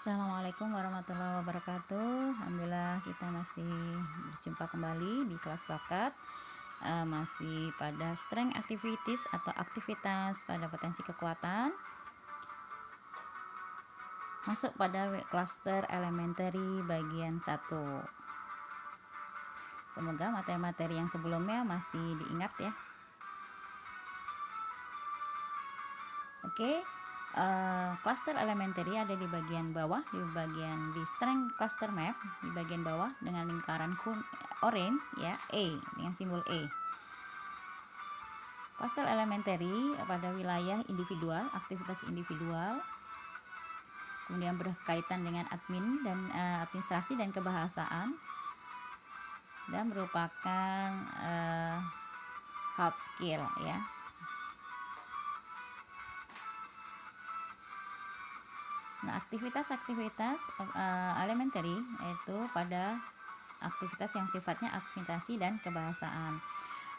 Assalamualaikum warahmatullahi wabarakatuh. Alhamdulillah kita masih berjumpa kembali di kelas bakat, masih pada strength activities atau aktivitas pada potensi kekuatan. Masuk pada cluster elementary bagian 1. Semoga materi-materi yang sebelumnya masih diingat ya. Oke. Cluster elementary ada di bagian bawah, di strength cluster map di bagian bawah dengan lingkaran orange ya, E dengan simbol E. Cluster elementary pada wilayah individual, aktivitas individual, kemudian berkaitan dengan admin dan administrasi dan kebahasaan, dan merupakan hard skill ya. Nah, aktivitas elementary yaitu pada aktivitas yang sifatnya administrasi dan kebahasaan.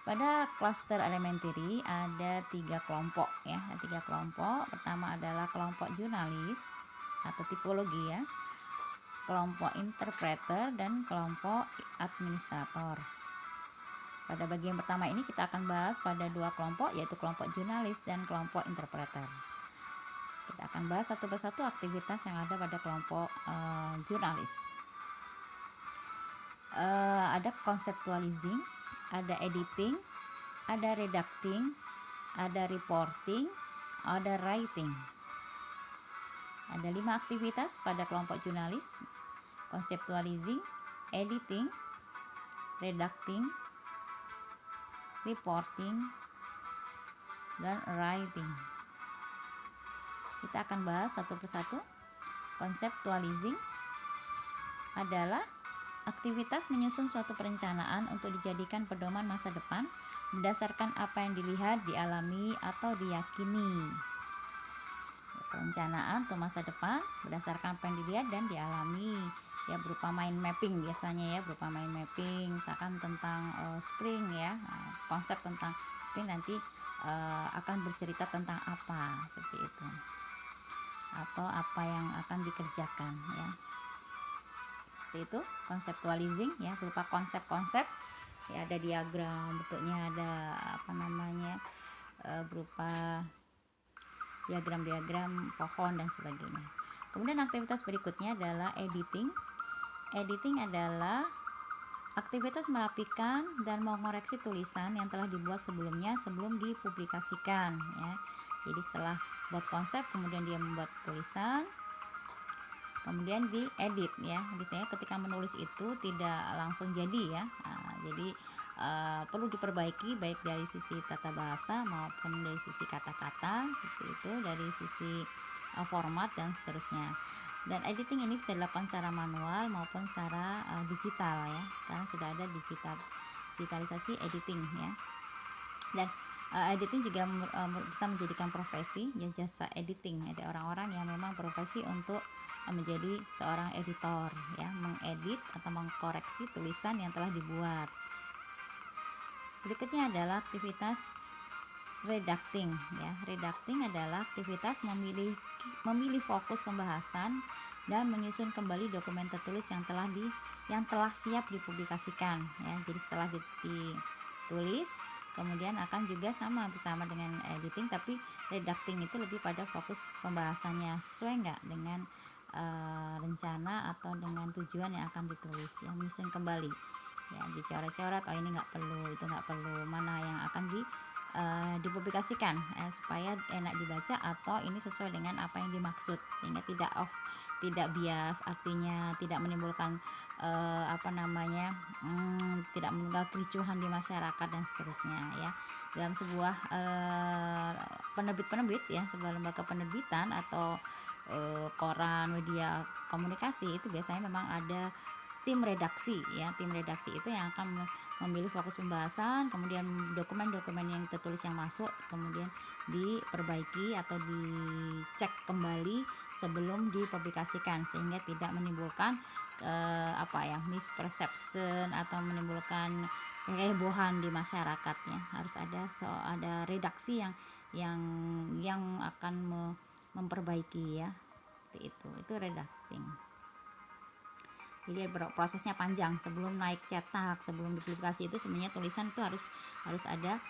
Pada cluster elementary ada 3 kelompok ya, ada 3 kelompok. Pertama adalah kelompok jurnalis atau tipologi ya, kelompok interpreter dan kelompok administrator. Pada bagian pertama ini kita akan bahas pada 2 kelompok, yaitu kelompok jurnalis dan kelompok interpreter. Kita akan bahas satu persatu aktivitas yang ada pada kelompok jurnalis. Ada conceptualizing, ada editing, ada redacting, ada reporting, ada writing. Ada 5 aktivitas pada kelompok jurnalis: conceptualizing, editing, redacting, reporting, dan writing. Kita akan bahas satu persatu. Conceptualizing adalah aktivitas menyusun suatu perencanaan untuk dijadikan pedoman masa depan berdasarkan apa yang dilihat, dialami, atau diyakini. Perencanaan untuk masa depan berdasarkan apa yang dilihat dan dialami, ya berupa mind mapping biasanya ya, berupa mind mapping, misalkan tentang spring ya, konsep tentang spring nanti akan bercerita tentang apa, seperti itu, atau apa yang akan dikerjakan ya, seperti itu. Conceptualizing ya, berupa konsep-konsep ya, ada diagram bentuknya, ada berupa diagram pohon dan sebagainya. Kemudian aktivitas berikutnya adalah editing. Editing adalah aktivitas merapikan dan mengoreksi tulisan yang telah dibuat sebelumnya sebelum dipublikasikan ya. Jadi setelah buat konsep, kemudian dia membuat tulisan, kemudian diedit ya. Biasanya ketika menulis itu tidak langsung jadi ya. Jadi perlu diperbaiki baik dari sisi tata bahasa maupun dari sisi kata-kata, seperti itu, dari sisi format dan seterusnya. Dan editing ini bisa dilakukan secara manual maupun secara digital ya. Sekarang sudah ada digitalisasi editing ya. Dan editing juga bisa menjadikan profesi ya, jasa editing. Ada orang-orang yang memang profesi untuk menjadi seorang editor ya, mengedit atau mengkoreksi tulisan yang telah dibuat. Berikutnya adalah aktivitas redacting ya. Redacting adalah aktivitas memilih fokus pembahasan dan menyusun kembali dokumen tertulis yang telah siap dipublikasikan ya. Jadi setelah ditulis, kemudian akan juga bersama dengan editing, tapi redacting itu lebih pada fokus pembahasannya, sesuai nggak dengan rencana atau dengan tujuan yang akan ditulis ya, menyusun kembali ya, dicoret-coret, oh ini nggak perlu, itu nggak perlu, mana yang akan dipublikasikan supaya enak dibaca atau ini sesuai dengan apa yang dimaksud, sehingga tidak bias, artinya tidak menimbulkan tidak menimbulkan kericuhan di masyarakat dan seterusnya ya. Dalam sebuah penerbit ya, sebuah lembaga penerbitan atau koran, media komunikasi, itu biasanya memang ada tim redaksi ya. Tim redaksi itu yang akan memilih fokus pembahasan, kemudian dokumen-dokumen yang tertulis yang masuk kemudian diperbaiki atau dicek kembali sebelum dipublikasikan, sehingga tidak menimbulkan misperception atau menimbulkan kehebohan di masyarakatnya. Harus ada redaksi yang akan memperbaiki ya. seperti itu redacting. Jadi prosesnya panjang sebelum naik cetak, sebelum dipublikasi itu sebenarnya tulisan itu harus ada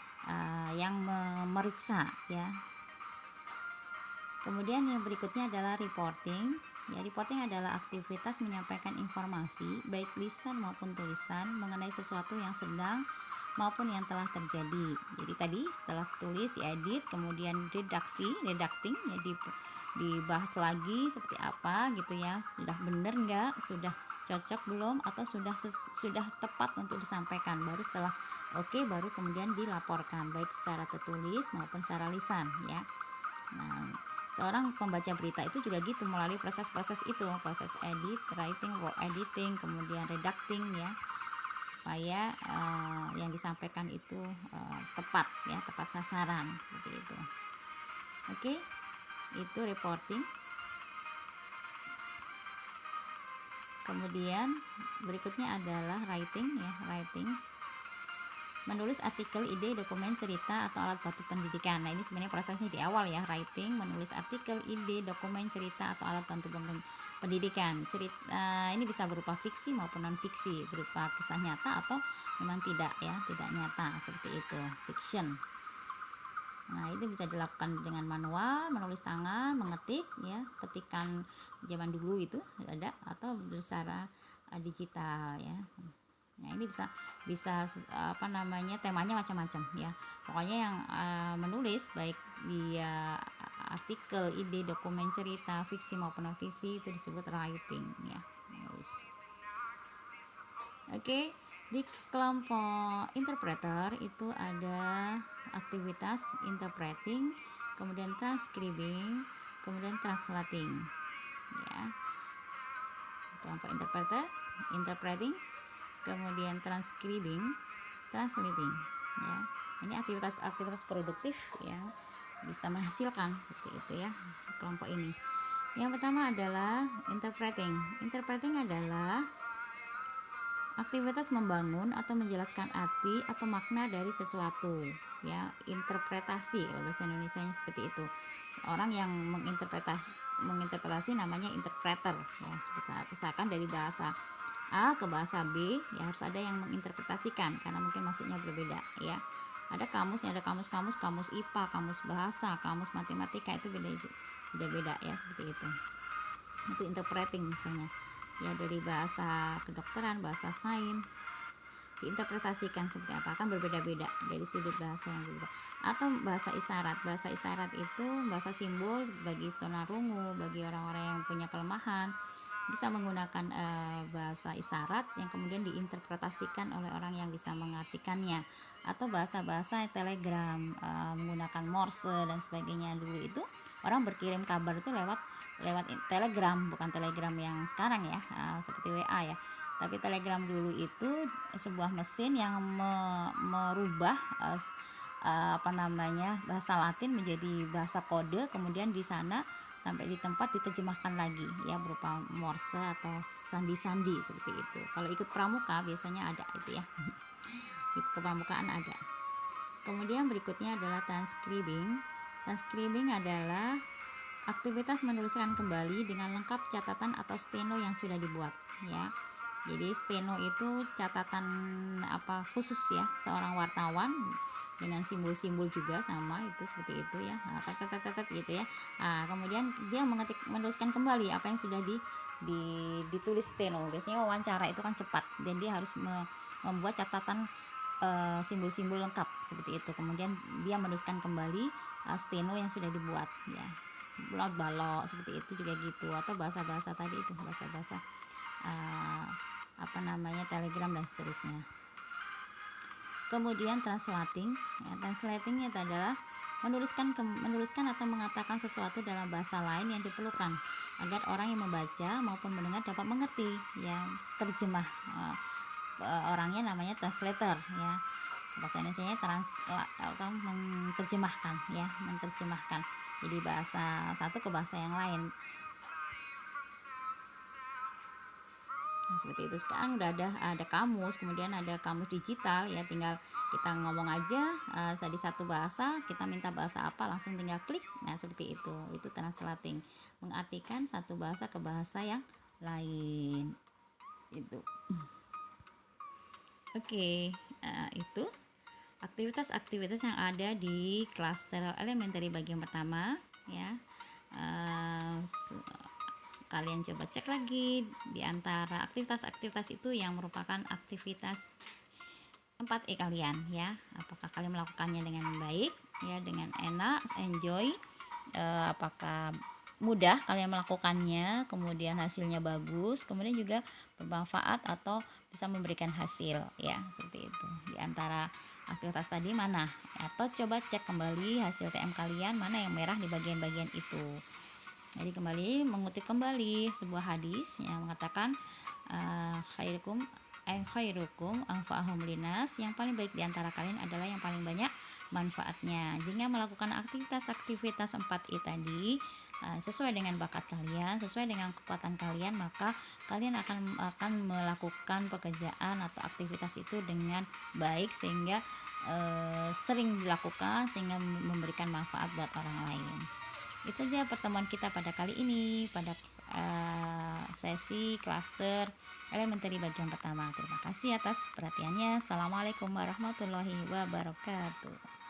yang memeriksa ya. Kemudian yang berikutnya adalah reporting. Ya, reporting adalah aktivitas menyampaikan informasi baik lisan maupun tulisan mengenai sesuatu yang sedang maupun yang telah terjadi. Jadi tadi setelah tulis diedit, kemudian redacting ya, dibahas lagi seperti apa gitu ya, sudah benar nggak, sudah cocok belum, atau sudah tepat untuk disampaikan. Baru setelah oke, baru kemudian dilaporkan baik secara tertulis maupun secara lisan ya. Nah, seorang pembaca berita itu juga gitu, melalui proses-proses itu, proses edit, writing, word editing, kemudian redacting ya, supaya yang disampaikan itu tepat ya, tepat sasaran seperti itu. Oke, itu reporting. Kemudian berikutnya adalah writing ya, writing. Menulis artikel, ide, dokumen, cerita atau alat bantu pendidikan. Nah, ini sebenarnya prosesnya di awal ya, writing, menulis artikel, ide, dokumen, cerita atau alat bantu pendidikan. Ini bisa berupa fiksi maupun non fiksi, berupa kisah nyata atau memang tidak ya, tidak nyata seperti itu, fiction. Nah, itu bisa dilakukan dengan manual, menulis tangan, mengetik ya, ketikan zaman dulu itu ada, atau secara digital ya. Nah, ini bisa temanya macam-macam ya. Pokoknya yang menulis baik dia artikel, ide, dokumen, cerita, fiksi maupun non fiksi itu disebut writing ya, menulis. Oke, di kelompok interpreter itu ada aktivitas interpreting, kemudian transcribing, kemudian translating ya. Kelompok interpreter, interpreting, kemudian transcribing, translating ya. Ini aktivitas produktif ya, bisa menghasilkan seperti itu ya, kelompok ini. Yang pertama adalah interpreting adalah aktivitas membangun atau menjelaskan arti atau makna dari sesuatu ya, interpretasi kalau bahasa Indonesianya seperti itu. Orang yang menginterpretasi namanya interpreter ya. Misalkan dari bahasa A ke bahasa B ya, harus ada yang menginterpretasikan karena mungkin maksudnya berbeda ya. Ada kamus kamus IPA, kamus bahasa, kamus matematika, itu beda-beda ya, seperti itu. Itu interpreting misalnya ya, dari bahasa kedokteran, bahasa sains, diinterpretasikan seperti apa, kan berbeda-beda dari sudut bahasa yang berbeda. Atau bahasa isyarat itu bahasa simbol bagi tunarungu, bagi orang-orang yang punya kelemahan, bisa menggunakan bahasa isyarat yang kemudian diinterpretasikan oleh orang yang bisa mengartikannya. Atau bahasa-bahasa telegram, menggunakan Morse dan sebagainya. Dulu itu orang berkirim kabar itu lewat telegram, bukan telegram yang sekarang ya, seperti WA ya, tapi telegram dulu itu sebuah mesin yang merubah bahasa Latin menjadi bahasa kode, kemudian di sana sampai di tempat diterjemahkan lagi ya, berupa Morse atau sandi-sandi seperti itu. Kalau ikut pramuka biasanya ada itu ya, di kepramukaan ada. Kemudian berikutnya adalah transcribing adalah aktivitas menuliskan kembali dengan lengkap catatan atau steno yang sudah dibuat ya. Jadi steno itu catatan khusus ya, seorang wartawan dengan simbol-simbol juga sama itu, seperti itu ya, gitu ya. Kemudian dia menuliskan kembali apa yang sudah ditulis steno. Biasanya wawancara itu kan cepat dan dia harus membuat catatan simbol-simbol lengkap seperti itu. Kemudian dia menuliskan kembali steno yang sudah dibuat ya. Balok seperti itu juga gitu. Atau bahasa-bahasa tadi itu, bahasa-bahasa telegram dan seterusnya. Kemudian translating ya, translating itu adalah menuliskan atau mengatakan sesuatu dalam bahasa lain yang diperlukan agar orang yang membaca maupun mendengar dapat mengerti ya. Terjemah, orangnya namanya translator ya. Bahasa Indonesianya atau menerjemahkan ya, menerjemahkan jadi bahasa satu ke bahasa yang lain. Nah, seperti itu. Sekarang udah ada kamus, kemudian ada kamus digital ya, tinggal kita ngomong aja tadi satu bahasa, kita minta bahasa apa langsung tinggal klik. Nah, seperti itu. Itu translating, mengartikan satu bahasa ke bahasa yang lain. Itu. Oke, itu aktivitas-aktivitas yang ada di klaster elementary bagian pertama ya. Kalian coba cek lagi di antara aktivitas-aktivitas itu yang merupakan aktivitas 4E kalian ya. Apakah kalian melakukannya dengan baik ya, dengan enak, enjoy, apakah mudah kalian melakukannya, kemudian hasilnya bagus, kemudian juga bermanfaat atau bisa memberikan hasil ya, seperti itu. Di antara aktivitas tadi mana? Atau coba cek kembali hasil TM kalian mana yang merah di bagian-bagian itu. Jadi kembali mengutip kembali sebuah hadis yang mengatakan khairukum anfa'ahum linas, yang paling baik di antara kalian adalah yang paling banyak manfaatnya. Jika melakukan aktivitas-aktivitas 4I tadi sesuai dengan bakat kalian, sesuai dengan kekuatan kalian, maka kalian akan melakukan pekerjaan atau aktivitas itu dengan baik sehingga sering dilakukan sehingga memberikan manfaat buat orang lain. Itu saja pertemuan kita pada kali ini pada sesi klaster elementary bagian pertama. Terima kasih atas perhatiannya. Assalamualaikum warahmatullahi wabarakatuh.